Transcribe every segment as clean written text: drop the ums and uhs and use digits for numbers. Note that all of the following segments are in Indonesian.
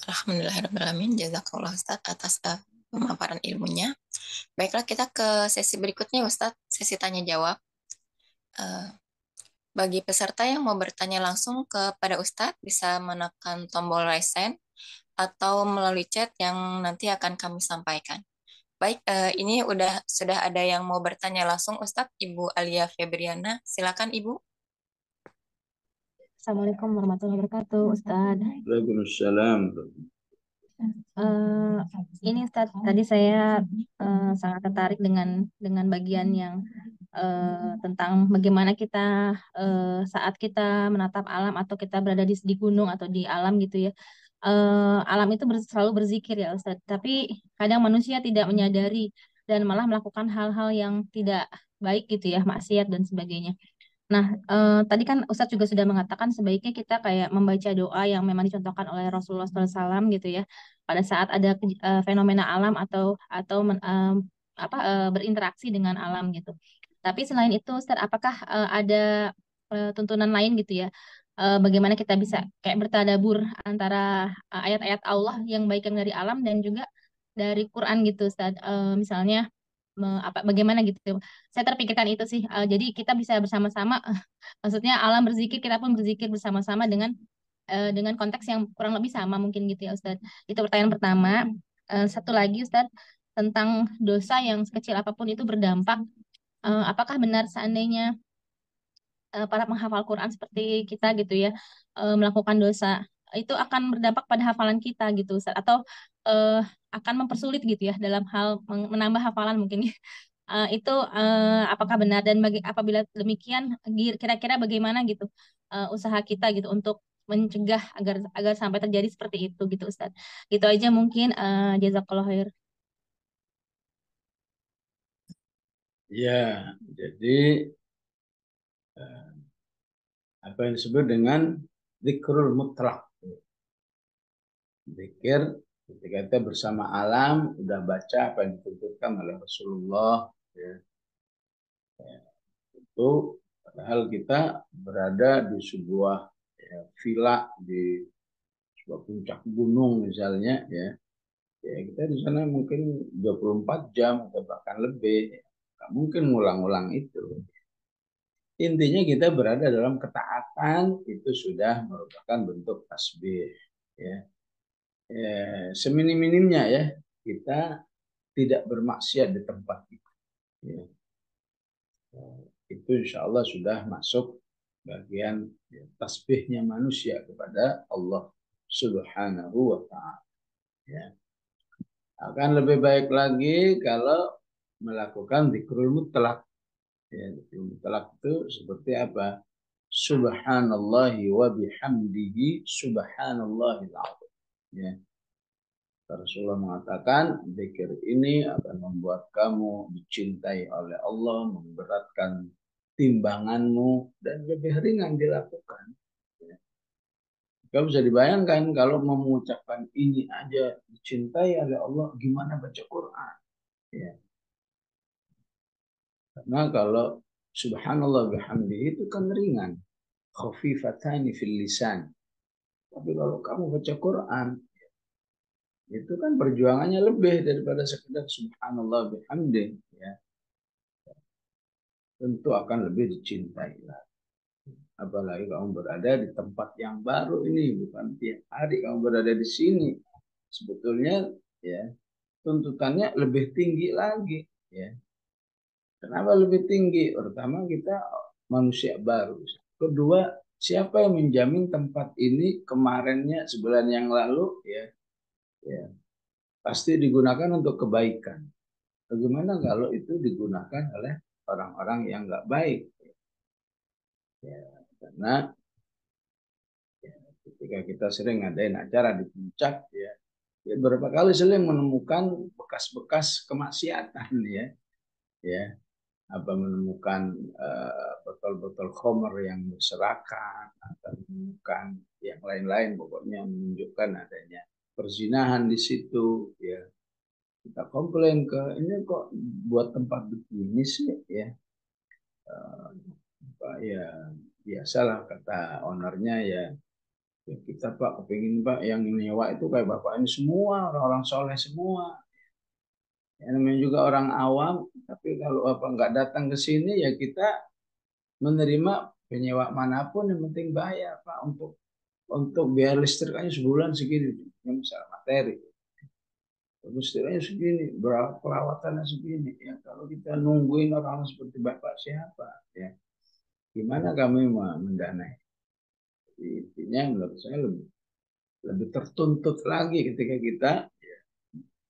Alhamdulillahirrahmanirrahim. Jazakallah Ustaz atas pemaparan ilmunya. Baiklah, kita ke sesi berikutnya Ustaz, sesi tanya jawab. Eh, Bagi peserta yang mau bertanya langsung kepada Ustadz, bisa menekan tombol raise hand atau melalui chat yang nanti akan kami sampaikan. Baik, ini sudah ada yang mau bertanya langsung, Ustadz, Ibu Alia Febriana. Silakan, Ibu. Assalamualaikum warahmatullahi wabarakatuh, Ustaz. Waalaikumsalam. Eh, ini Ustaz, tadi saya sangat tertarik dengan bagian yang tentang bagaimana kita saat kita menatap alam atau kita berada di gunung atau di alam gitu ya. Alam itu selalu berzikir ya Ustaz. Tapi kadang manusia tidak menyadari dan malah melakukan hal-hal yang tidak baik gitu ya, maksiat dan sebagainya. Nah, tadi kan Ustadz juga sudah mengatakan sebaiknya kita kayak membaca doa yang memang dicontohkan oleh Rasulullah SAW gitu ya, pada saat ada fenomena alam atau berinteraksi dengan alam gitu. Tapi selain itu, Ustadz, apakah ada tuntunan lain gitu ya? Bagaimana kita bisa kayak bertadabur antara ayat-ayat Allah yang baik yang dari alam dan juga dari Quran gitu, Ustadz. Misalnya bagaimana gitu. Saya terpikirkan itu sih. Jadi kita bisa bersama-sama, maksudnya alam berzikir, kita pun berzikir bersama-sama dengan konteks yang kurang lebih sama mungkin gitu ya Ustadz. Itu pertanyaan pertama. Satu lagi Ustadz, tentang dosa yang sekecil apapun itu berdampak. Apakah benar seandainya para penghafal Quran seperti kita gitu ya melakukan dosa itu akan berdampak pada hafalan kita gitu Ustaz, atau eh, akan mempersulit gitu ya dalam hal menambah hafalan mungkin ya. Itu apakah benar dan apabila demikian kira-kira bagaimana gitu usaha kita gitu untuk mencegah agar agar sampai terjadi seperti itu gitu Ustaz. Gitu aja mungkin jazakallah khair. Ya, jadi apa yang disebut dengan zikrul mutlak. Zikir ketika kita bersama alam, udah baca apa yang dituntutkan oleh Rasulullah, ya, itu padahal kita berada di sebuah ya, villa di sebuah puncak gunung misalnya, ya, ya kita di sana mungkin 24 jam atau bahkan lebih, ya. Nggak mungkin ngulang-ulang itu. Intinya kita berada dalam ketaatan itu sudah merupakan bentuk tasbih, ya. Seminim-minimnya ya kita tidak bermaksiat di tempat itu, ya. Itu insya Allah sudah masuk bagian ya, tasbihnya manusia kepada Allah Subhanahu wa Ta'ala, ya. Akan lebih baik lagi kalau melakukan zikrul mutlak. Ya, zikrul mutlak itu seperti apa? Subhanallahi wa bihamdihi subhanallahil azim. Ya. Rasulullah mengatakan, zikir ini akan membuat kamu dicintai oleh Allah, memberatkan timbanganmu, dan lebih ringan dilakukan. Ya. Kamu bisa dibayangkan kalau mengucapkan ini aja dicintai oleh Allah, gimana baca Quran? Ya. Karena kalau subhanallah bihamdihi itu kan ringan. Khafifatani fil lisan. Tapi kalau kamu baca Quran, itu kan perjuangannya lebih daripada sekedar subhanallah bihamdi, ya. Tentu akan lebih dicintai lah. Apalagi kamu berada di tempat yang baru ini, bukan tiap hari kamu berada di sini. Sebetulnya ya tuntutannya lebih tinggi lagi, ya. Kenapa lebih tinggi? Pertama kita manusia baru. Kedua, siapa yang menjamin tempat ini kemarinnya sebulan yang lalu, ya, ya pasti digunakan untuk kebaikan. Bagaimana kalau itu digunakan oleh orang-orang yang nggak baik? Ya, karena ya, ketika kita sering ngadain acara di puncak, ya, ya beberapa kali sering menemukan bekas-bekas kemaksiatan, ya, ya, apa menemukan botol-botol khamr yang berserakan atau menemukan yang lain-lain, pokoknya menunjukkan adanya perzinahan di situ, ya. Kita komplain ke ini kok buat tempat begini sih, ya. Ya biasalah kata ownernya, ya Ya, kita Pak kepingin Pak yang nyewa itu kayak Bapak ini semua orang-orang soleh semua. Ya, namanya juga orang awam, tapi kalau apa nggak datang ke sini ya kita menerima penyewa manapun yang penting bayar Pak untuk biaya listriknya sebulan segini, yang masalah materi. Listriknya segini, berapa perawatannya segini. Ya kalau kita nungguin orang seperti Bapak siapa? Ya gimana kami mendanai? Jadi, intinya menurut saya lebih tertuntut lagi ketika kita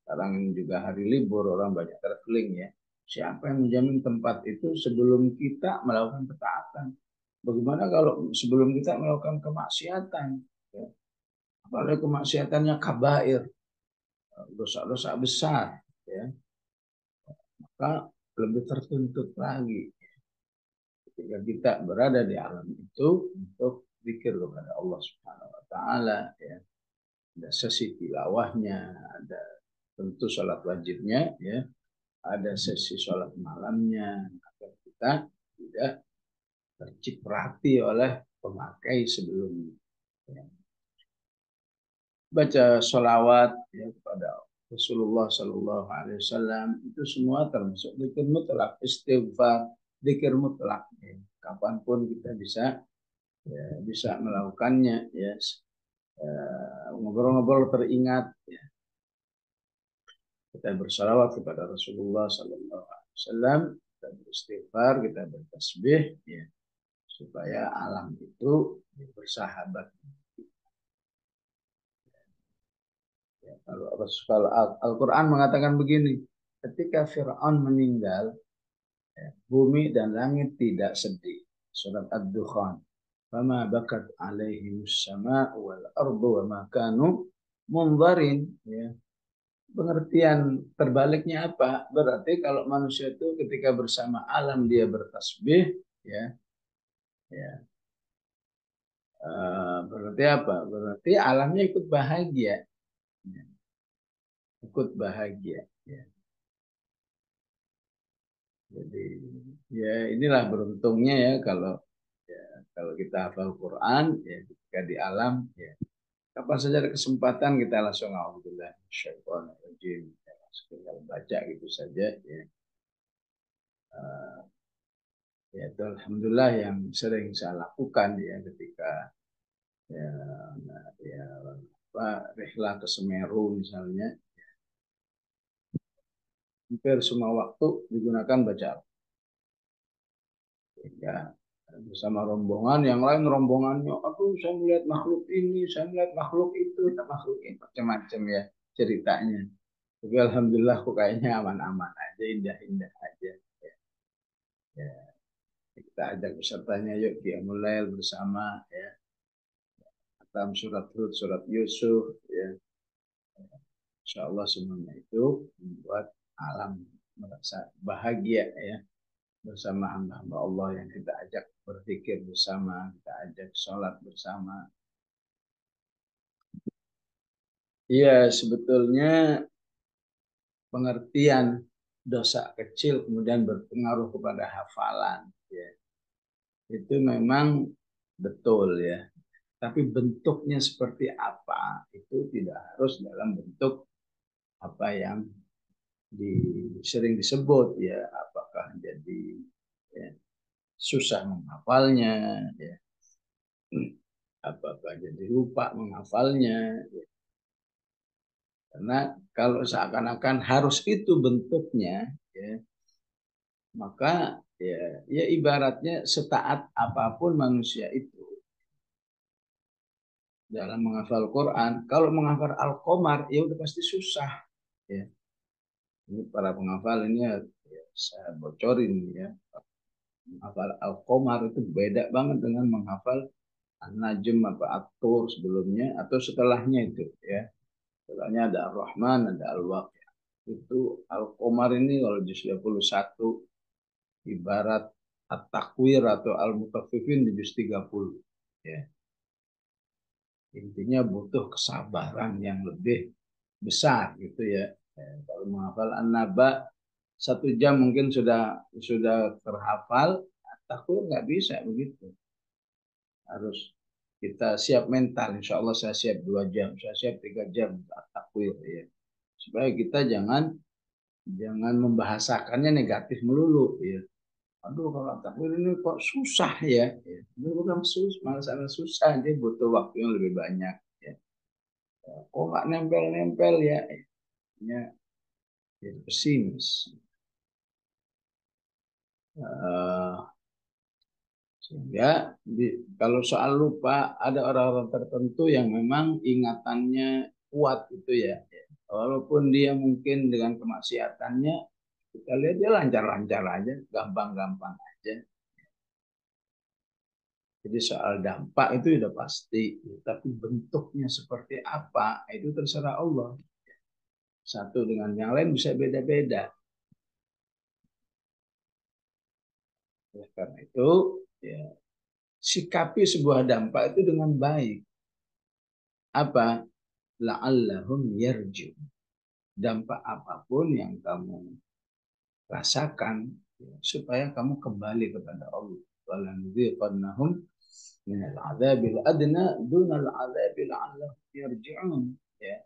sekarang ini juga hari libur, orang banyak traveling ya. Siapa yang menjamin tempat itu sebelum kita melakukan ketaatan? Bagaimana kalau sebelum kita melakukan kemaksiatan? Ya. Apalagi kemaksiatannya kabair, dosa-dosa besar, ya, maka lebih tertuntut lagi ketika kita berada di alam itu untuk zikir kepada Allah Subhanahu Wa Taala. Ya. Ada sesi tilawahnya, ada tentu sholat wajibnya, ya, ada sesi sholat malamnya, agar kita tidak terciprati oleh pemakai sebelumnya. Ya. Baca sholawat ya, kepada Rasulullah Sallallahu Alaihi Wasallam itu semua termasuk dzikir mutlak, istighfar, dzikir mutlak. Ya. Kapanpun kita bisa melakukannya. Ya. Ngobrol-ngobrol teringat. Ya. Kita bersalawat kepada Rasulullah Sallallahu Alaihi Wasallam, kita beristighfar, kita bertasbih, ya, supaya alam itu bersahabat. Ya, kalau Al-Quran mengatakan begini, ketika Fir'aun meninggal, ya, bumi dan langit tidak sedih. Surat Ad-Dukhan. Fama bakat alaihimus sama'u wal ardu wa ma kanu munzarin. Ya. Pengertian terbaliknya apa? Berarti kalau manusia itu ketika bersama alam dia bertasbih, ya, ya, berarti apa? Berarti alamnya ikut bahagia, ya, ikut bahagia. Ya. Jadi ya inilah beruntungnya ya kalau kita hafal Quran ya ketika di alam ya kapan saja ada kesempatan kita langsung alhamdulillah syaitanir rajim ya, tinggal baca gitu saja ya. Ya itu alhamdulillah yang sering saya lakukan ya ketika ya, ya apa rihlah ke Semeru misalnya hampir semua waktu digunakan baca ya bersama rombongan yang lain rombongannya aduh saya melihat makhluk ini saya melihat makhluk itu makhluk ini macam-macam ya ceritanya tapi alhamdulillah kok kayaknya aman-aman aja indah-indah aja ya, ya. Kita ajak pesertanya yuk qiyamul lail bersama ya atam surat Hud surat Yusuf ya insyaallah semuanya itu membuat alam merasa bahagia ya bersama hamba-hamba Allah yang kita ajak berzikir bersama, kita ajak sholat bersama. Iya, sebetulnya pengertian dosa kecil kemudian berpengaruh kepada hafalan. Ya. Itu memang betul ya. Tapi bentuknya seperti apa, itu tidak harus dalam bentuk apa yang sering disebut ya, apakah jadi ya, susah menghafalnya, ya, apakah jadi lupa menghafalnya. Ya. Karena kalau seakan-akan harus itu bentuknya, ya, maka ya ibaratnya setaat apapun manusia itu dalam menghafal Quran, kalau menghafal Al-Qamar ya udah pasti susah. Ya. Ini para penghafal ini ya, saya bocorin ya. Menghafal Al-Qamar itu beda banget dengan menghafal An-Najm apa At-Tur sebelumnya atau setelahnya itu ya. Setelahnya ada Ar-Rahman, ada Al-Waqi. Itu Al-Qamar ini kalau juz 21 ibarat At-Takwir atau Al-Mutaffifin di juz 30 ya. Intinya butuh kesabaran yang lebih besar gitu ya. Kalau menghafal An-Naba 1 jam mungkin sudah terhafal, Takwir nggak bisa begitu. Harus kita siap mental. Insya Allah saya siap 2 jam, saya siap 3 jam takwir ya. Supaya kita jangan membahasakannya negatif melulu ya. Aduh kalau takwir ini kok susah ya. Ya. Bukan susah, malah susah, dia butuh waktu yang lebih banyak ya. Kok nggak nempel-nempel ya? Ya pesimis. Sehingga kalau soal lupa ada orang-orang tertentu yang memang ingatannya kuat gitu ya. Walaupun dia mungkin dengan kemaksiatannya kita lihat dia lancar-lancar aja, gampang-gampang aja. Jadi soal dampak itu sudah pasti, tapi bentuknya seperti apa itu terserah Allah. Satu dengan yang lain bisa beda-beda. Karena itu ya, sikapi sebuah dampak itu dengan baik. Apa? La'allahum yarju. Dampak apapun yang kamu rasakan ya, supaya kamu kembali kepada Allah. Walanudhiqannahum minal adzabil adna dunal adzabil la'allahum yarji'un. Ya.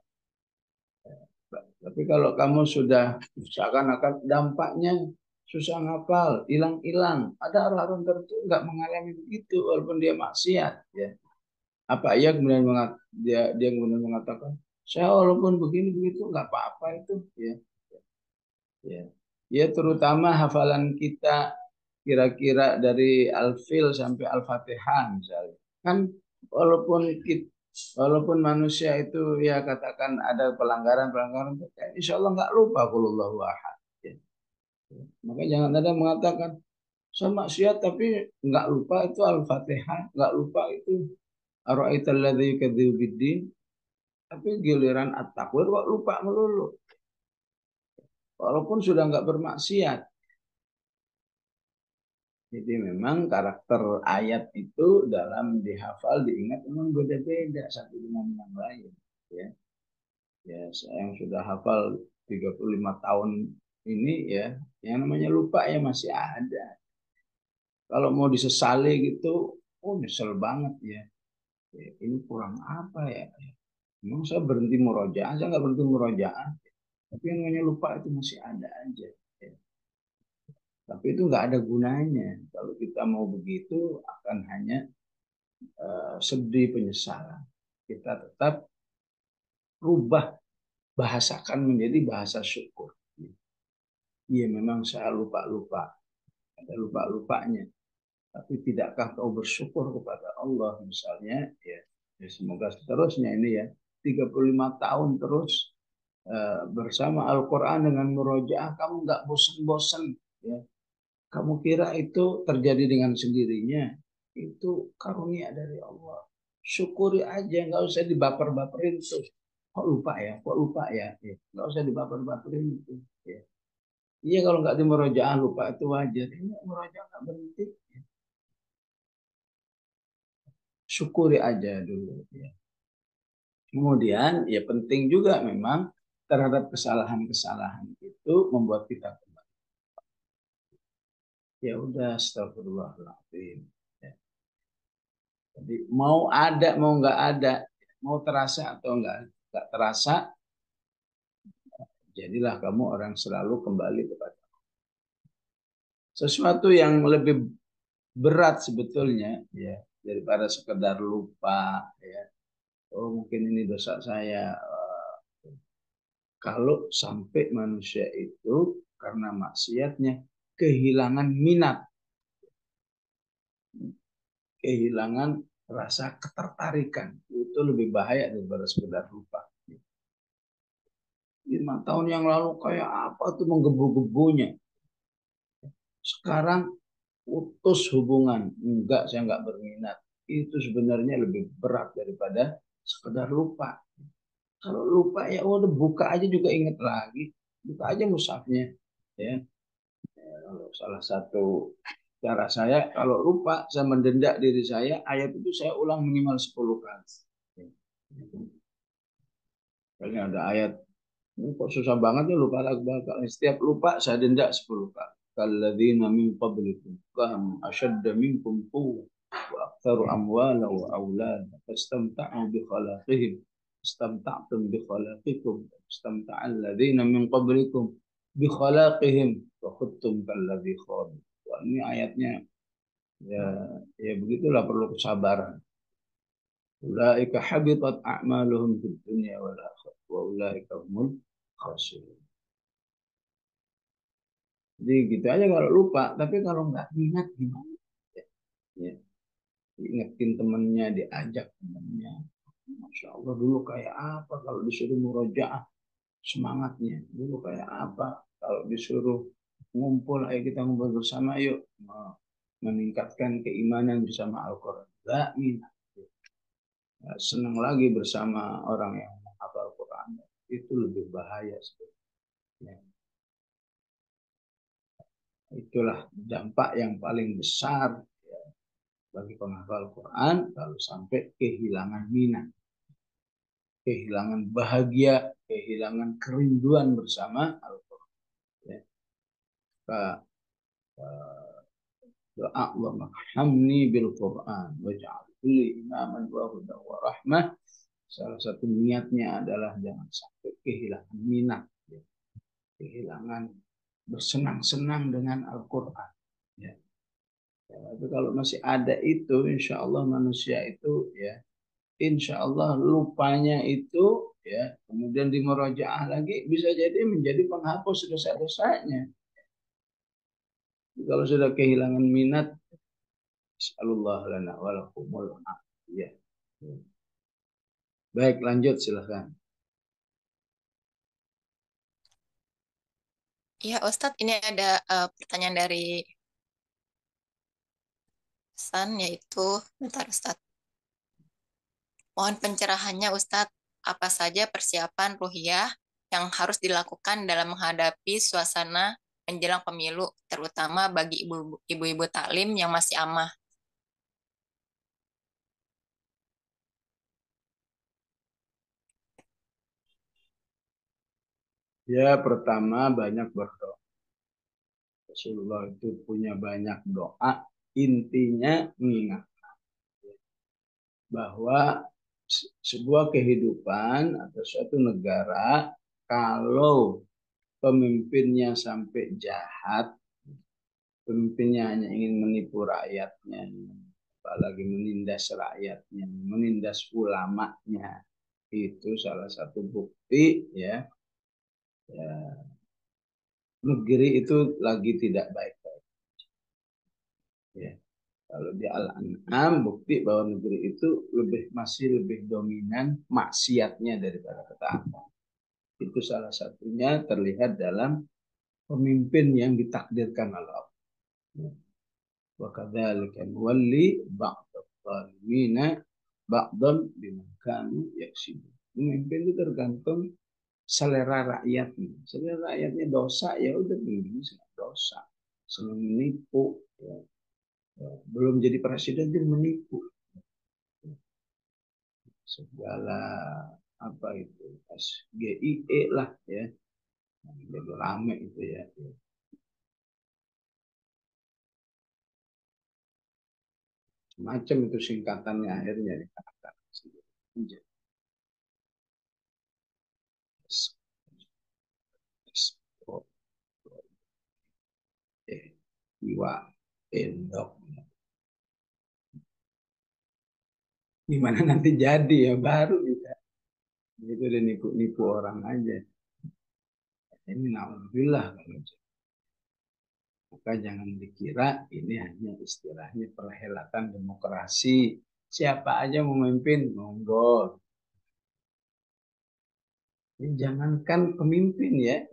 Tapi kalau kamu sudah seakan-akan dampaknya susah ngapal, hilang-hilang. Ada orang-orang tertentu nggak mengalami begitu walaupun dia maksiat. Ya. Apa ia kemudian dia kemudian mengatakan, saya walaupun begini begitu nggak apa-apa itu. Ya. Ya. Ya terutama hafalan kita kira-kira dari Al-Fil sampai Al-Fatihah misalnya. Kan walaupun manusia itu ya katakan ada pelanggaran-pelanggaran, insya Allah nggak lupa qulhuwallahu ahad. Ya. Maka jangan ada mengatakan saya maksiat tapi nggak lupa itu Al-Fatihah, nggak lupa itu ara'aital ladzi yukadzibu biddin, tapi giliran at-takwir kok lupa melulu. Walaupun sudah nggak bermaksiat. Jadi memang karakter ayat itu dalam dihafal, diingat memang beda-beda satu dengan yang lain. Ya, ya saya yang sudah hafal 35 tahun ini ya, yang namanya lupa ya masih ada. Kalau mau disesali gitu, oh nyesel banget ya. Ya ini kurang apa ya? Memang saya berhenti murojaah, saya nggak berhenti murojaah. Tapi yang namanya lupa itu masih ada aja. Ya. Tapi itu nggak ada gunanya. Kalau kita mau begitu akan hanya sedih, penyesalan. Kita tetap rubah, bahasakan menjadi bahasa syukur. Iya memang saya lupa-lupa, ada lupa-lupanya. Tapi tidakkah kau bersyukur kepada Allah misalnya? Ya, ya semoga seterusnya ini ya 35 tahun terus bersama Al-Quran dengan murojaah kamu nggak bosan-bosan ya. Kamu kira itu terjadi dengan sendirinya? Itu karunia dari Allah. Syukuri aja, nggak usah dibaper-baperin tuh. Kok lupa ya? Kok lupa ya? Nggak usah dibaper-baperin itu. Ya. Iya kalau nggak di murojaah lupa itu wajar. Ini murojaah nggak berhenti. Syukuri aja dulu. Ya. Kemudian ya penting juga memang terhadap kesalahan-kesalahan itu membuat kita kembali. Ya udah astagfirullahaladzim. Ya. Jadi mau ada mau nggak ada, mau terasa atau nggak terasa, jadilah kamu orang selalu kembali kepada sesuatu yang lebih berat sebetulnya ya daripada sekedar lupa ya. Oh mungkin ini dosa saya. Kalau sampai manusia itu karena maksiatnya kehilangan minat, kehilangan rasa ketertarikan, itu lebih bahaya daripada sekedar lupa. 5 tahun yang lalu kayak apa tuh menggebu-gebunya. Sekarang putus hubungan, enggak saya enggak berminat. Itu sebenarnya lebih berat daripada sekedar lupa. Kalau lupa ya udah buka aja juga ingat lagi, buka aja mushafnya. Ya, kalau salah satu cara saya kalau lupa saya mendenda diri saya ayat itu saya ulang minimal 10 kali. Kayaknya ada ayat ini kok susah banget ya lupa lagi. Setiap lupa saya denda 10 kali. Kalladzina min qablikum kahum ashadda minkum quwwah wa aktsaru amwalan wa aulada fastamta'u bi khalaqihim istamta'tum bi khalaqikum istamta'al ladzina min qablikum bi khalaqihim wa khudtum kalladzi khadu. Ini ayatnya ya, ya begitulah, perlu kesabaran. Ulaika habitat a'maluhum fid dunya wal akhirah wa ulaika humul khasirun. Jadi gitu aja kalau lupa, tapi kalau nggak ingat gimana? Ya, ingetin temennya, diajak temennya. Masya Allah dulu kayak apa kalau disuruh murojaah, semangatnya. Dulu kayak apa kalau disuruh ngumpul, ayo kita ngumpul bersama, yuk meningkatkan keimanan bersama Al-Quran. Gak minat. Senang lagi bersama orang yang menghafal Al-Quran. Itu lebih bahaya sebenarnya. Itulah dampak yang paling besar ya, bagi penghafal Quran kalau sampai kehilangan minat, kehilangan bahagia, kehilangan kerinduan bersama Al-Quran. Ya. Doa Allah hamni bil Quran waj'al li imaman wa hudan wa rahmah. Salah satu niatnya adalah jangan sampai kehilangan minat, ya. Kehilangan bersenang-senang dengan Al-Quran. Ya. Ya, tapi kalau masih ada itu, insya Allah manusia itu ya, insya Allah lupanya itu ya, kemudian dimurojaah lagi, bisa jadi menjadi penghapus dosa-dosanya. Kalau sudah kehilangan minat, Insyaallah lana walakumul ya. Baik, lanjut silahkan. Ya, Ustadz, ini ada pertanyaan dari San, yaitu, bentar Ustadz, mohon pencerahannya Ustadz, apa saja persiapan ruhiyah yang harus dilakukan dalam menghadapi suasana menjelang pemilu, terutama bagi ibu-ibu taklim yang masih amah. Ya, pertama banyak berdoa. Rasulullah itu punya banyak doa, intinya mengingat bahwa sebuah kehidupan atau suatu negara, kalau pemimpinnya sampai jahat, pemimpinnya hanya ingin menipu rakyatnya, apalagi menindas rakyatnya, menindas ulamanya, itu salah satu bukti ya, ya negeri itu lagi tidak baik-baik. Ya. Kalau di Al-An'am bukti bahwa negeri itu masih lebih dominan maksiatnya daripada ketaatan. Itu salah satunya terlihat dalam pemimpin yang ditakdirkan oleh Allah. Wa kadzalika nuwalli ba'dadh dhalimina ba'dhan bima kanu yaksibun. Pemimpin itu tergantung selera rakyatnya. Selera rakyatnya dosa, ya udah pemimpin dosa. Senang menipu, ya. Belum jadi presiden dia menipu. Segala apa itu SGIE lah ya, jadi rame itu ya. Macam itu singkatannya akhirnya dikatakan iwa endok. Gimana nanti jadi ya baru kita itu udah nipu-nipu orang aja. Ini naudzubillah kalau maka jangan dikira ini hanya istilahnya perhelatan demokrasi. Siapa aja mau memimpin, monggo. Ini jangankan pemimpin ya,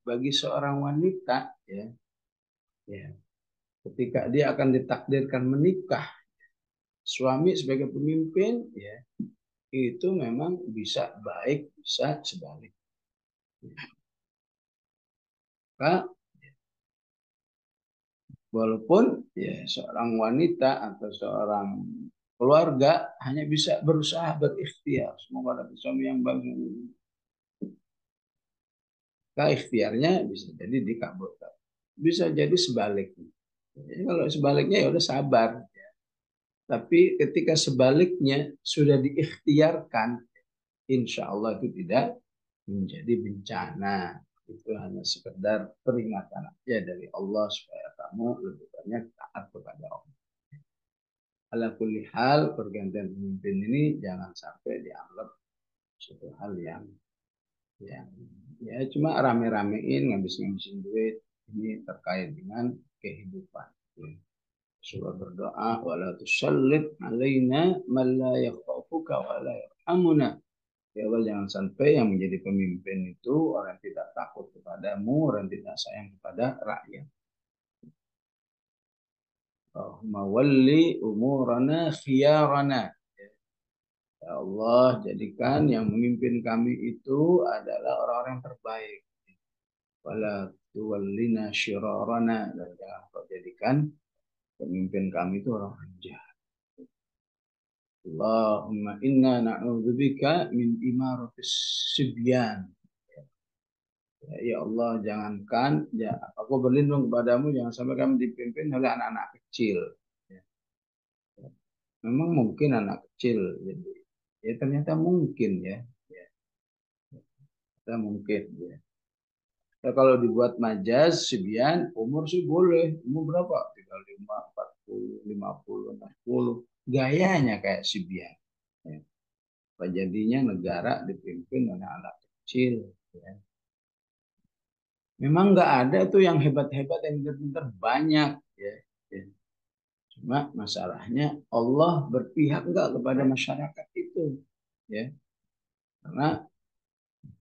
bagi seorang wanita ya, ketika dia akan ditakdirkan menikah, suami sebagai pemimpin ya, itu memang bisa baik, bisa sebalik. Maka walaupun ya seorang wanita atau seorang keluarga hanya bisa berusaha berikhtiar, semoga dapat suami yang bagus. Maka ikhtiarnya bisa jadi dikabulkan, bisa jadi sebaliknya. Jadi kalau sebaliknya ya udah sabar. Tapi ketika sebaliknya sudah diikhtiarkan, insya Allah itu tidak menjadi bencana. Itu hanya sekedar peringatan aja dari Allah supaya kamu lebih banyak taat kepada Allah. Ala kulli hal, pergantian pemimpin ini jangan sampai dianggap suatu hal yang ya cuma rame-ramein ngabis-ngabisin duit. Ini terkait dengan kehidupan. Surah berdoa, wala tusallit alaina man la yakhafuka wa la yarhamuna. Ya Allah, jangan sampai yang menjadi pemimpin itu orang tidak takut kepadamu, orang tidak sayang kepada rakyat. Allahumma walli umurana khiyarana. Ya Allah, jadikan yang memimpin kami itu adalah orang-orang yang terbaik. Wala tuwallina syirarana. Dan jangan kau jadikan pemimpin kami itu orang jahat. Allahumma inna na'udzubika min imaratis sibyan. Ya Allah, jangankan, ya, aku berlindung kepadamu, jangan sampai kami dipimpin oleh anak-anak kecil. Ya. Memang mungkin anak kecil, jadi ya ternyata mungkin ya, ternyata mungkin ya. Ya, kalau dibuat majaz, sibyan, umur sih boleh, umur berapa? 35, 40, 50, 60, gayanya kayak sibyan. Ya. Jadinya negara dipimpin oleh anak kecil. Ya. Memang nggak ada tuh yang hebat-hebat, yang pintar-pintar banyak. Ya. Ya. Cuma masalahnya Allah berpihak nggak kepada masyarakat itu. Ya. Karena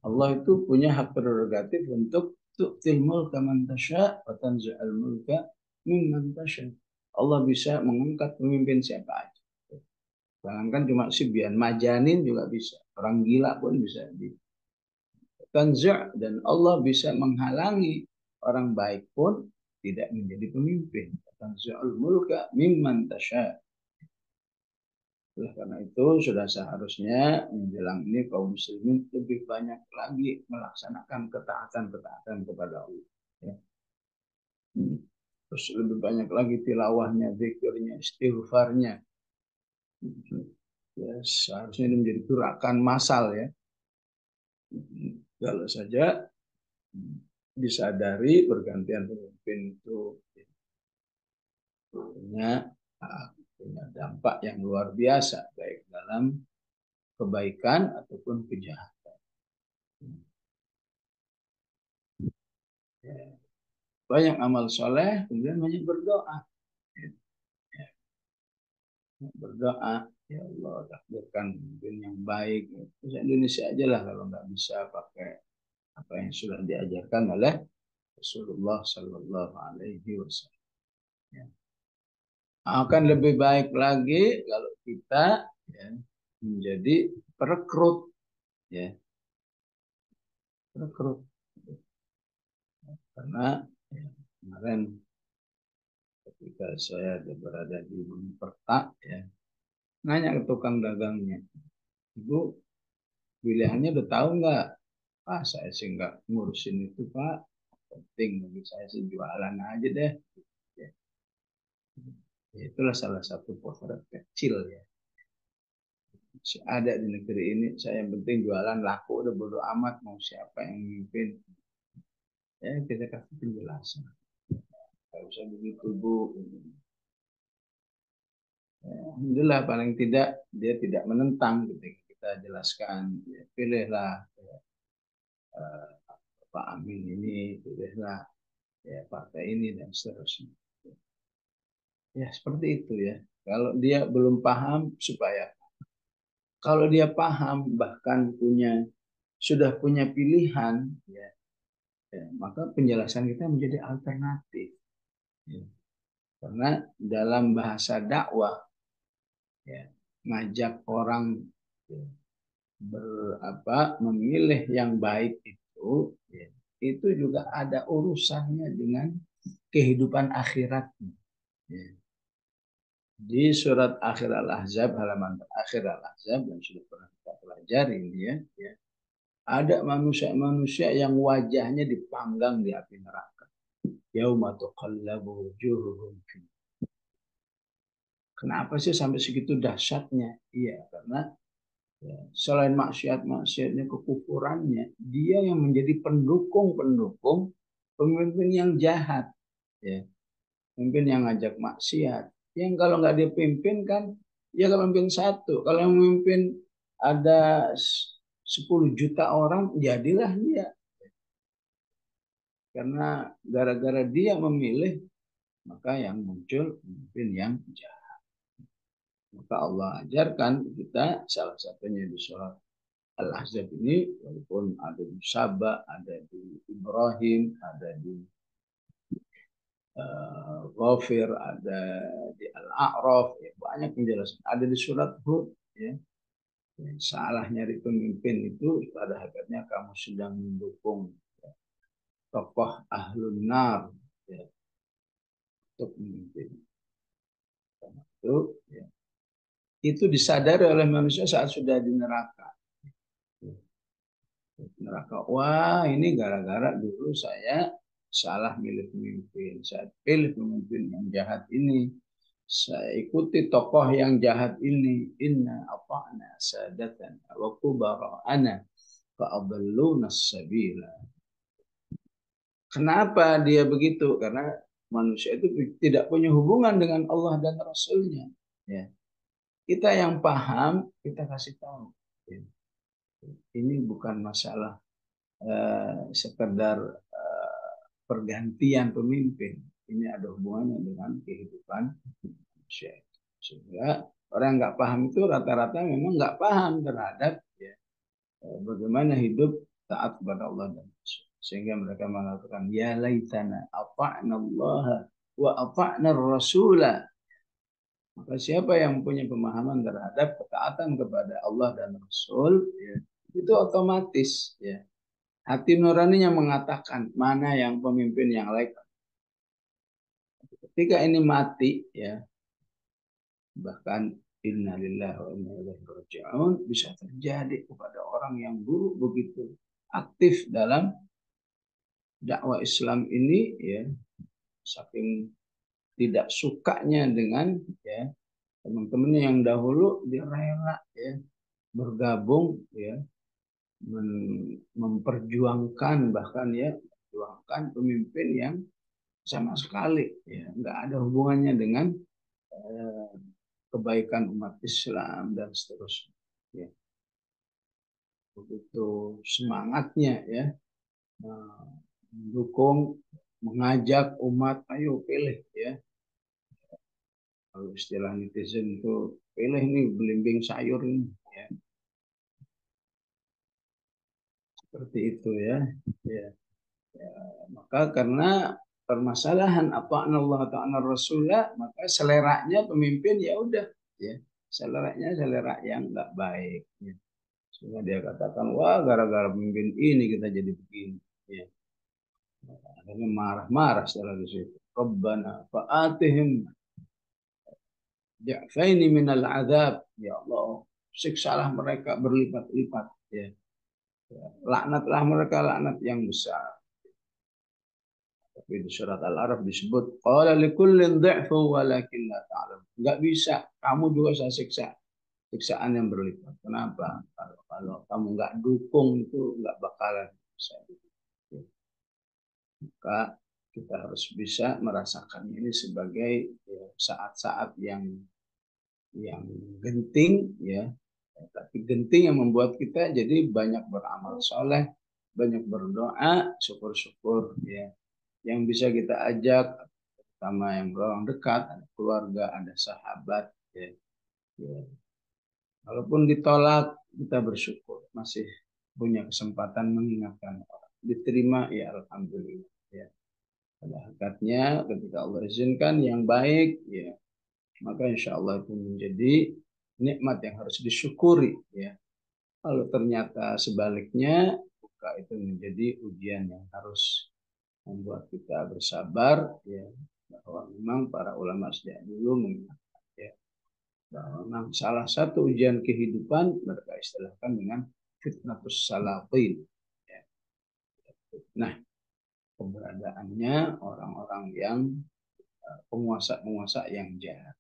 Allah itu punya hak prerogatif untuk tu'til mulka man tasya wa tanzi'al mulka mimman tasya. Allah bisa mengangkat pemimpin siapa aja. Jangankan cuma Sibyan, Majanin juga bisa. Orang gila pun bisa di tanzi', dan Allah bisa menghalangi orang baik pun tidak menjadi pemimpin. Tanzi'al mulka mimman tasya. Oleh karena itu sudah seharusnya menjelang ini kaum muslimin lebih banyak lagi melaksanakan ketaatan-ketaatan kepada Allah. Ya. Terus lebih banyak lagi tilawahnya, zikirnya, istighfarnya. Ya, seharusnya ini menjadi gerakan massal ya. Kalau saja disadari pergantian pemimpin itu punya dampak yang luar biasa baik dalam kebaikan ataupun kejahatan. Ya. Banyak amal soleh, kemudian banyak berdoa. Ya. Berdoa, ya Allah takdirkan pemimpin yang baik. Terus Indonesia aja lah kalau nggak bisa pakai apa yang sudah diajarkan oleh Rasulullah Sallallahu Alaihi Wasallam. Ya. Akan lebih baik lagi kalau kita ya, menjadi perekrut, ya, perekrut. Karena ya, kemarin ketika saya berada di Pertak, ya, nanya ke tukang dagangnya, Ibu, pilihannya udah tahu nggak? Ah, saya sih nggak ngurusin itu, Pak. Penting bagi saya sih jualan aja deh. Ya. Itulah salah satu potret kecil ya. Masih ada di negeri ini. Saya yang penting jualan laku, udah bodo amat mau siapa yang memimpin. Ya, kita kasih penjelasan. Nggak usah begitu, Bu. Ya, alhamdulillah paling tidak dia tidak menentang ketika kita jelaskan. Ya, pilihlah ya, Pak Amin ini, pilihlah ya partai ini dan seterusnya. Ya seperti itu ya. Kalau dia belum paham supaya kalau dia paham bahkan sudah punya pilihan ya, ya maka penjelasan kita menjadi alternatif. Ya. Karena dalam bahasa dakwah ya ngajak orang ya, memilih yang baik itu ya, itu juga ada urusannya dengan kehidupan akhiratnya. Ya. Di surat akhir Al-Ahzab, halaman terakhir Al-Ahzab yang sudah pernah kita pelajari ini ya, ada manusia-manusia yang wajahnya dipanggang di api neraka. Yauma tuqallabu wujuhuhum. Kenapa sih sampai segitu dahsyatnya? Iya, karena ya, selain maksiatnya, kekufurannya, dia yang menjadi pendukung-pendukung pemimpin yang jahat. Ya, pemimpin yang ngajak maksiat. Yang kalau nggak dipimpin kan, ya kalau memimpin satu. Kalau yang memimpin ada 10 juta orang, jadilah dia. Karena gara-gara dia memilih, maka yang muncul pemimpin yang jahat. Maka Allah ajarkan kita salah satunya di surat Al-Ahzab ini, walaupun ada di Saba, ada di Ibrahim, ada di Ghafir, ada di Al-A'raf, ya, banyak penjelasan. Ada di surat Hud, ya. Salah nyari pemimpin itu pada hakikatnya kamu sedang mendukung, ya, tokoh ahlun nar, ya, untuk memimpin. Karena itu, ya, itu disadari oleh manusia saat sudah di neraka. Neraka. Wah, ini gara-gara dulu saya salah milih pemimpin. Saya pilih pemimpin yang jahat ini. Saya ikuti tokoh yang jahat ini. Inna ata'na sadatana wa kubara'ana fa'adalluna sabila. Kenapa dia begitu? Karena manusia itu tidak punya hubungan dengan Allah dan Rasulnya. Ya. Kita yang paham, kita kasih tahu. Ya. Ini bukan masalah sekedar pergantian pemimpin. Ini ada hubungannya dengan kehidupan manusia. Sehingga orang yang nggak paham itu rata-rata memang nggak paham terhadap, ya, bagaimana hidup taat kepada Allah dan Rasul. Sehingga mereka mengatakan, ya laitana ata'na Allah wa ata'na Rasulah. Maka siapa yang punya pemahaman terhadap ketaatan kepada Allah dan Rasul, ya, itu otomatis, ya, hati nuraninya mengatakan mana yang pemimpin yang layak. Ketika ini mati, ya, bahkan innalillahi wa inna ilaihi raji'un, bisa terjadi kepada orang yang dulu begitu aktif dalam dakwah Islam ini, ya, saking tidak sukanya dengan, ya, teman-temannya yang dahulu, dia rela, ya, bergabung, ya, memperjuangkan, bahkan, ya, memperjuangkan pemimpin yang sama sekali, ya, nggak ada hubungannya dengan eh, kebaikan umat Islam dan seterusnya. Ya, begitu semangatnya, ya, mendukung, mengajak umat, ayo pilih, ya. Kalau istilah netizen itu, pilih nih belimbing sayur ini, ya. Seperti itu, ya. Ya. Ya, maka karena permasalahan apa Allah Ta'ala Rasulullah, maka seleranya pemimpin ya udah, ya, seleranya selera yang nggak baik, ya. Sehingga dia katakan, wah, gara-gara pemimpin ini kita jadi begini, ya. Akhirnya marah-marah setelah di situ. Rabbana fa'atihim di'faini minal adab, ya Allah, siksalah mereka berlipat-lipat, ya. Laknatlah mereka laknat yang besar. Tapi di surat Al-Araf disebut qala likullin dhi'fu walakin la ta'lam. Enggak bisa, kamu juga saya siksa. Siksaan yang berlipat. Kenapa? Kalau kamu enggak dukung itu enggak bakalan bisa. Maka kita harus bisa merasakan ini sebagai, ya, saat-saat yang genting, ya. Tapi genting yang membuat kita jadi banyak beramal soleh, banyak berdoa, syukur-syukur, ya, yang bisa kita ajak, sama yang orang dekat, ada keluarga, ada sahabat, ya. Ya. Walaupun ditolak, kita bersyukur masih punya kesempatan mengingatkan orang. Diterima, ya alhamdulillah, ya. Pada hakikatnya ketika Allah izinkan yang baik, ya, maka insya Allah itu menjadi nikmat yang harus disyukuri, ya. Kalau ternyata sebaliknya, maka itu menjadi ujian yang harus membuat kita bersabar, ya, bahwa memang para ulama sejak dulu mengingatkan, ya, bahwa memang salah satu ujian kehidupan mereka istilahkan dengan fitnatus salatin, ya. Nah, keberadaannya orang-orang yang penguasa-penguasa yang jahat.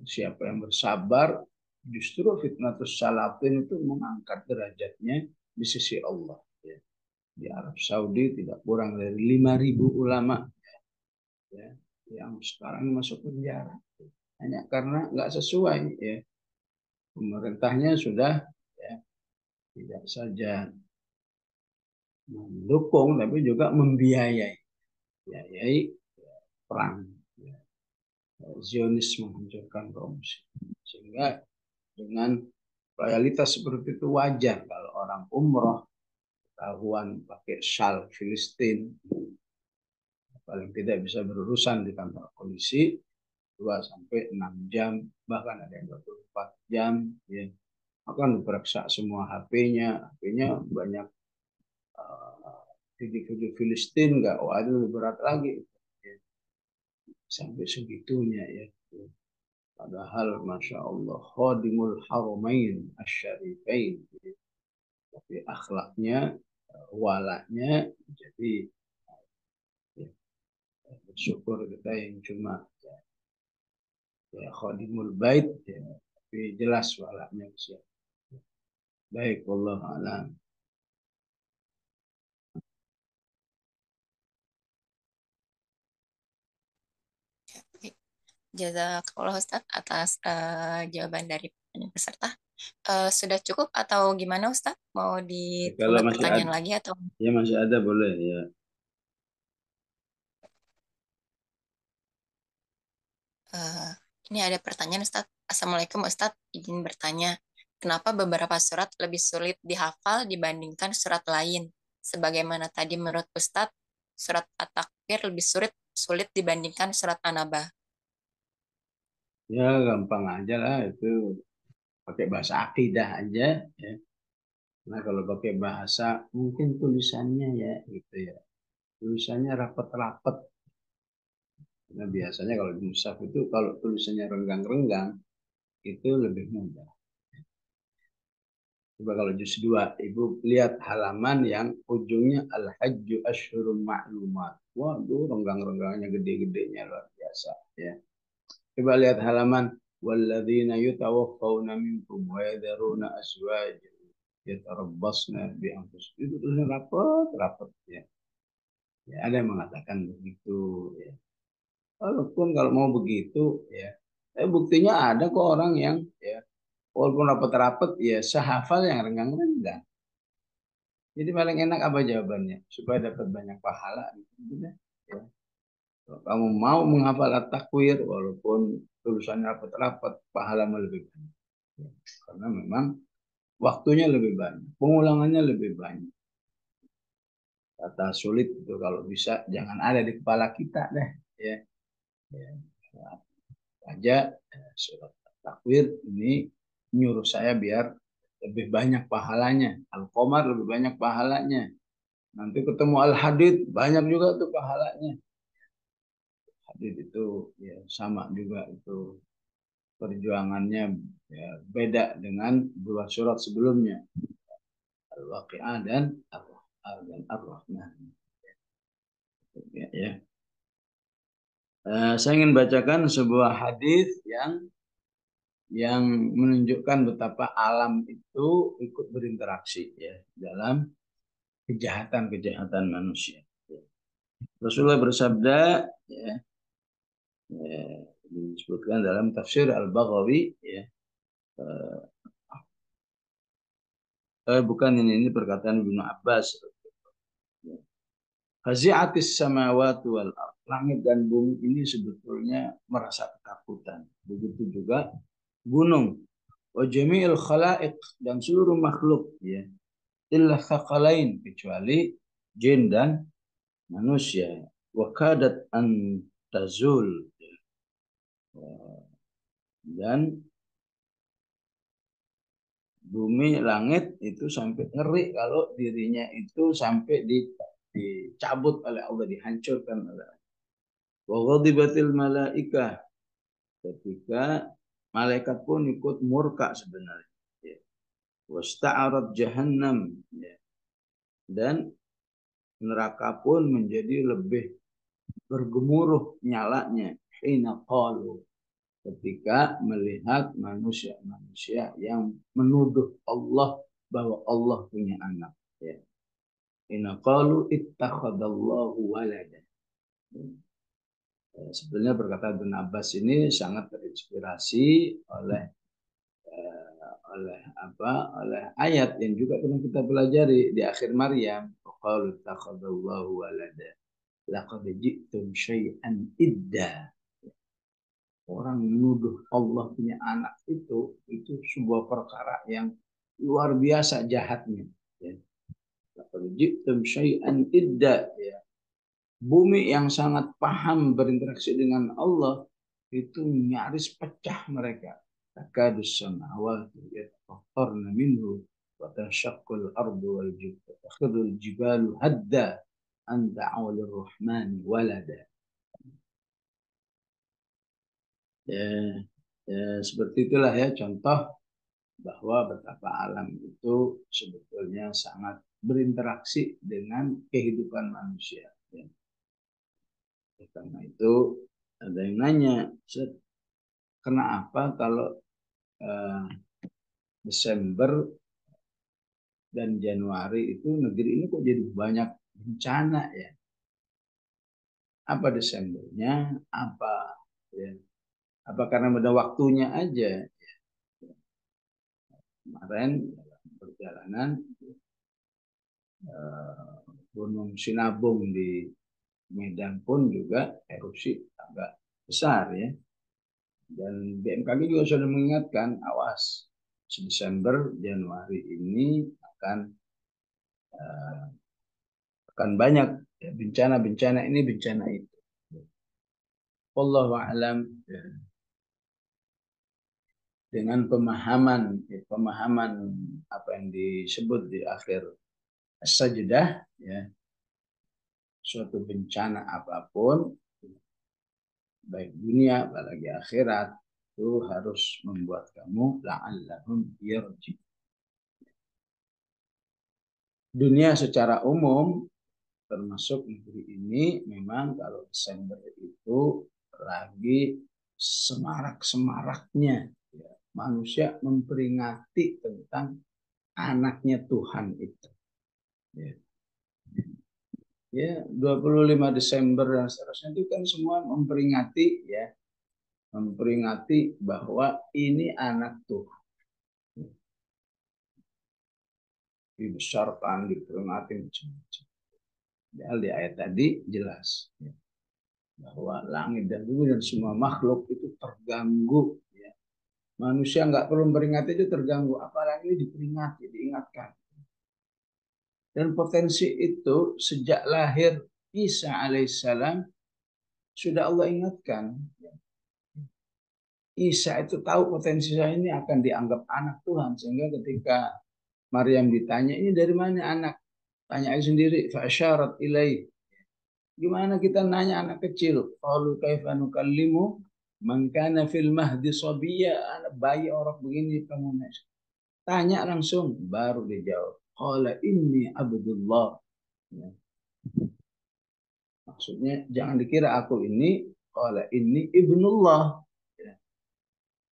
Siapa yang bersabar, justru fitnatus salatin itu mengangkat derajatnya di sisi Allah. Ya. Di Arab Saudi tidak kurang dari 5.000 ulama ya, yang sekarang masuk penjara hanya karena nggak sesuai ya. Pemerintahnya sudah ya, tidak saja mendukung tapi juga membiayai perang ya. Zionis menghancurkan kaum muslimin. Sehingga dengan loyalitas seperti itu wajar kalau orang umroh ketahuan pakai syal Filistin, paling tidak bisa berurusan di kantor polisi 2 sampai 6 jam, bahkan ada yang 24 jam ya. Akan diperiksa semua HP-nya banyak video-video Filistin nggak, wah itu lebih berat lagi ya. Sampai segitunya ya. Padahal Masya Allah khadimul haramain asyarifain, tapi akhlaknya, walaknya, jadi ya, bersyukur kita yang cuma ya khadimul bait ya, tapi jelas walaknya siapa. Baik, wallahu a'lam. Jazakallah Ustadz atas jawaban dari peserta. Sudah cukup atau gimana Ustadz? Mau Kalau dibuat masih ada, pertanyaan lagi atau ya masih ada boleh ya. eh, ini ada pertanyaan Ustadz. Assalamualaikum Ustadz, izin bertanya, kenapa beberapa surat lebih sulit dihafal dibandingkan surat lain? Sebagaimana tadi menurut Ustadz, surat At-Takwir lebih sulit dibandingkan surat An-Naba. Ya gampang aja lah itu, pakai bahasa akidah aja ya. Nah kalau pakai bahasa mungkin tulisannya ya gitu ya. Tulisannya rapet-rapet. Nah biasanya kalau di mushaf itu kalau tulisannya renggang-renggang itu lebih mudah. Coba kalau juz 2, Ibu lihat halaman yang ujungnya Al-Hajju Asyhurun Ma'lumat. Waduh, renggang-renggangnya gede-gedenya luar biasa ya. Coba lihat halaman walladzina yutawaffawna minkum wa yadharuna azwajan yatarabbasna bi anfusihim. Itu tulisannya rapet-rapet ya. Ya, ada yang mengatakan begitu ya. Walaupun kalau mau begitu ya, buktinya ada kok orang yang ya walaupun rapet-rapet ya sehafal yang renggang-renggang. Jadi paling enak apa jawabannya? Supaya dapat banyak pahala gitu ya. Kalau kamu mau menghafal at-takwir walaupun tulisannya rapet-rapet, pahala lebih banyak. Ya, karena memang waktunya lebih banyak, pengulangannya lebih banyak. Kata sulit itu kalau bisa jangan ada di kepala kita deh ya. Ya. Aja surat takwir ini nyuruh saya biar lebih banyak pahalanya. Al-Qamar lebih banyak pahalanya. Nanti ketemu Al-Hadid banyak juga tuh pahalanya. Hadid itu ya sama juga itu perjuangannya ya, beda dengan 2 surat sebelumnya. Al-Waqi'ah dan Ar-Rahman. Ya, ya. Saya ingin bacakan sebuah hadis yang menunjukkan betapa alam itu ikut berinteraksi ya dalam kejahatan-kejahatan manusia. Rasulullah bersabda ya, disebutkan dalam tafsir Al-Baghawi ya, bukan ini perkataan Ibnu Abbas. Hazi'atis samawati wal ardh. Langit dan bumi ini sebetulnya merasa ketakutan. Begitu juga gunung. Wa jami'il khalaiq, dan seluruh makhluk ya. Illa thaqalain, kecuali jin dan manusia. Wa kadat an tazul, dan bumi langit itu sampai ngeri kalau dirinya itu sampai dicabut oleh Allah, dihancurkan oleh Allah. Wa ghadibatil malaikah, ketika malaikat pun ikut murka sebenarnya. Ya. Wasta'arat jahannam, ya. Dan neraka pun menjadi lebih bergemuruh nyalanya. Hina qalu, ketika melihat manusia-manusia yang menuduh Allah bahwa Allah punya anak. Ya. Inna qalu ittakhadallahu walada. Sebenarnya berkata Ibn Abbas ini sangat terinspirasi oleh oleh ayat yang juga pernah kita pelajari di akhir Maryam. Qalu ittakhadallahu walada. Laqad ji'tum syai'an idda. Orang menuduh Allah punya anak itu sebuah perkara yang luar biasa jahatnya. Ya. Laqad ji'tum syai'an idda. Ya. Bumi yang sangat paham berinteraksi dengan Allah itu nyaris pecah mereka. Takadus samawati yatafattarna minhu wa tashaqqal ardu wal jibalu hadda an da'u lirrahmani walada. Seperti itulah ya contoh bahwa betapa alam itu sebetulnya sangat berinteraksi dengan kehidupan manusia. Ya. Karena itu ada yang nanya, kenapa kalau Desember dan Januari itu negeri ini kok jadi banyak bencana ya? Apa Desembernya? Apa ya? Apa karena pada waktunya aja? Kemarin dalam perjalanan Gunung Sinabung di Medan pun juga erupsi agak besar ya. Dan BMKG juga sudah mengingatkan, awas Desember Januari ini akan banyak ya, bencana ini bencana itu. Wallahu a'lam. Dengan pemahaman apa yang disebut di akhir As-Sajdah ya, suatu bencana apapun baik dunia apalagi akhirat itu harus membuat kamu la'allahum yarji. Dunia secara umum termasuk negeri ini memang kalau Desember itu lagi semarak-semaraknya ya, manusia memperingati tentang anaknya Tuhan itu. Ya, 25 Desember dan seterusnya itu kan semua memperingati bahwa ini anak Tuhan. Dibesarkan, diperingati macam-macam. Di ayat tadi jelas ya, bahwa langit dan bumi dan semua makhluk itu terganggu. Ya. Manusia nggak perlu memperingati itu terganggu, apalagi diperingati, diingatkan. Dan potensi itu sejak lahir Isa alaihissalam sudah Allah ingatkan. Isa itu tahu potensi saya ini akan dianggap anak Tuhan. Sehingga ketika Maryam ditanya, ini dari mana anak? Tanya aja sendiri. Fa'asyarat ilaih. Gimana kita nanya anak kecil? Qalu kaifa nukallimu man kana fil mahdi sabiyya. Anak bayi orang begini kamu nanya. Tanya langsung. Baru dijawab. Qala inni abdullah. Ya. Maksudnya jangan dikira aku ini. Qala inni ibnullah. Ya.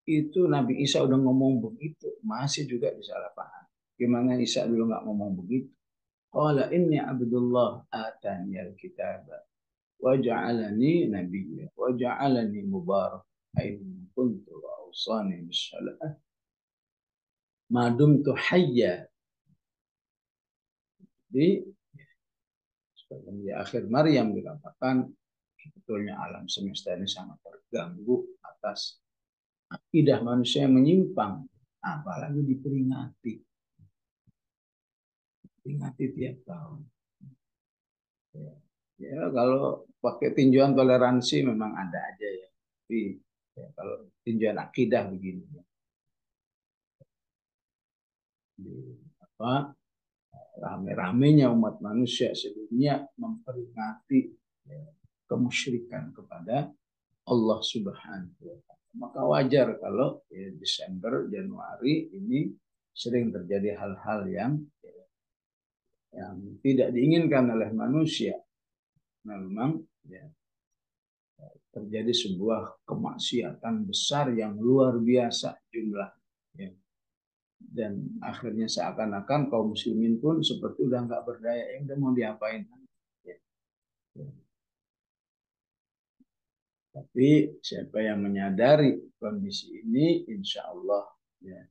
Itu Nabi Isa udah ngomong begitu. Masih juga disalahpaham. Gimana Isa dulu nggak ngomong begitu? Qala inni abdullah atani al-kitab wa ja'alani nabiyya wa ja'alani mubarak aina kuntu wa awsani bis-salah ma dumtu hayya. Di akhir Maryam dikatakan sebetulnya alam semesta ini sangat terganggu atas akidah manusia yang menyimpang, apalagi diperingati tiap tahun. Ya, kalau pakai tinjauan toleransi memang ada aja ya. Tapi ya, kalau tinjauan akidah begini ya. Rame-ramenya umat manusia sedunia memperingati ya, kemusyrikan kepada Allah Subhanahu wa Ta'ala. Maka wajar kalau ya, Desember, Januari ini sering terjadi hal-hal yang tidak diinginkan oleh manusia. Memang ya, terjadi sebuah kemaksiatan besar yang luar biasa jumlah, ya. Dan akhirnya seakan-akan kaum muslimin pun seperti udah nggak berdaya, yang udah mau diapain, ya. Ya. Tapi siapa yang menyadari kondisi ini, insya Allah, ya,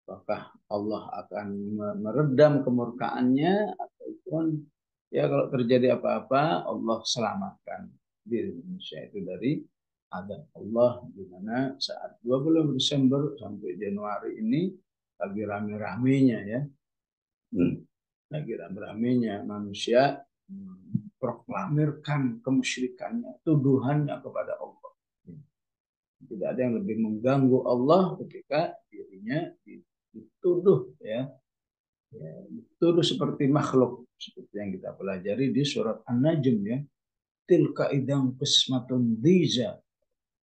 apakah Allah akan meredam kemurkaannya, ataupun ya kalau terjadi apa-apa Allah selamatkan diri Indonesia itu dari adab Allah, di mana saat 20 Desember sampai Januari ini lagi rame-ramenya, ya. Lagi rame-ramenya manusia proklamirkan kemusyrikannya, tuduhannya kepada Allah. Tidak ada yang lebih mengganggu Allah ketika dirinya dituduh, ya, dituduh seperti makhluk, seperti yang kita pelajari di surat An-Najm, ya. Tilka idang qismatun diza.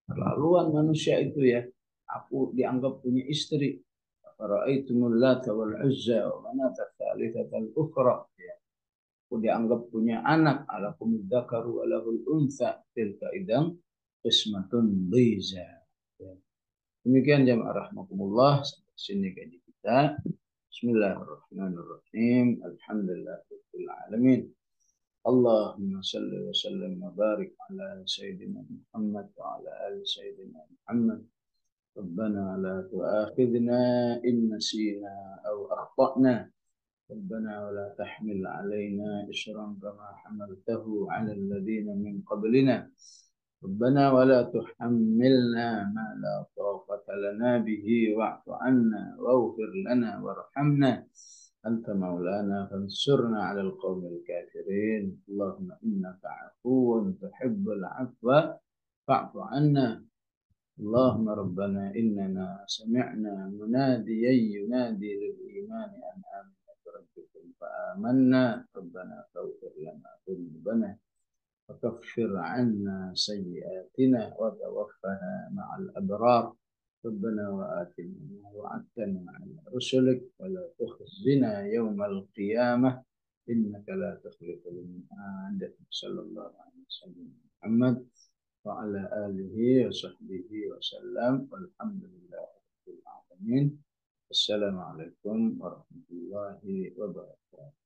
Terlaluan manusia itu, ya. Aku dianggap punya istri. Fara'aitumul Lata wal Uzza wa manata tsalitsatal ukhra. Ya. Aku dianggap punya anak. Alakumud dzakaru wa lahul untha. Tilka idang qismatun diza. Ya. Demikian jamaah rahmatullah, sampai sini kaji kita. Bismillahirrahmanirrahim. Alhamdulillahirabbil alamin. Allahumma salli wa sallim wa barik ala sayyidina Muhammad wa ala ali sayyidina Muhammad. ربنا لا تؤاخذنا إن نسينا أو أخطأنا. ربنا ولا تحمل علينا إصرا كما حملته على الذين من قبلنا. ربنا ولا تحملنا ما لا طاقة لنا به واعف عنا واغفر لنا وارحمنا أنت مولانا فانصرنا على القوم الكافرين. اللهم إنك عفو تحب العفو فاعف عنا. اللهم ربنا إننا سمعنا مناديا ينادي للإيمان أن آمنوا بربكم فآمنا. ربنا فاغفر لنا ذنوبنا وكفر عنا سيئاتنا وتوفنا مع الأبرار. ربنا وآتنا ما وعدتنا على رسلك ولا تخزنا يوم القيامة إنك لا تخلف الميعاد. صلى الله عليه وسلم محمد وعلى آله وصحبه وسلم والحمد لله رب العالمين. السلام عليكم ورحمة الله وبركاته.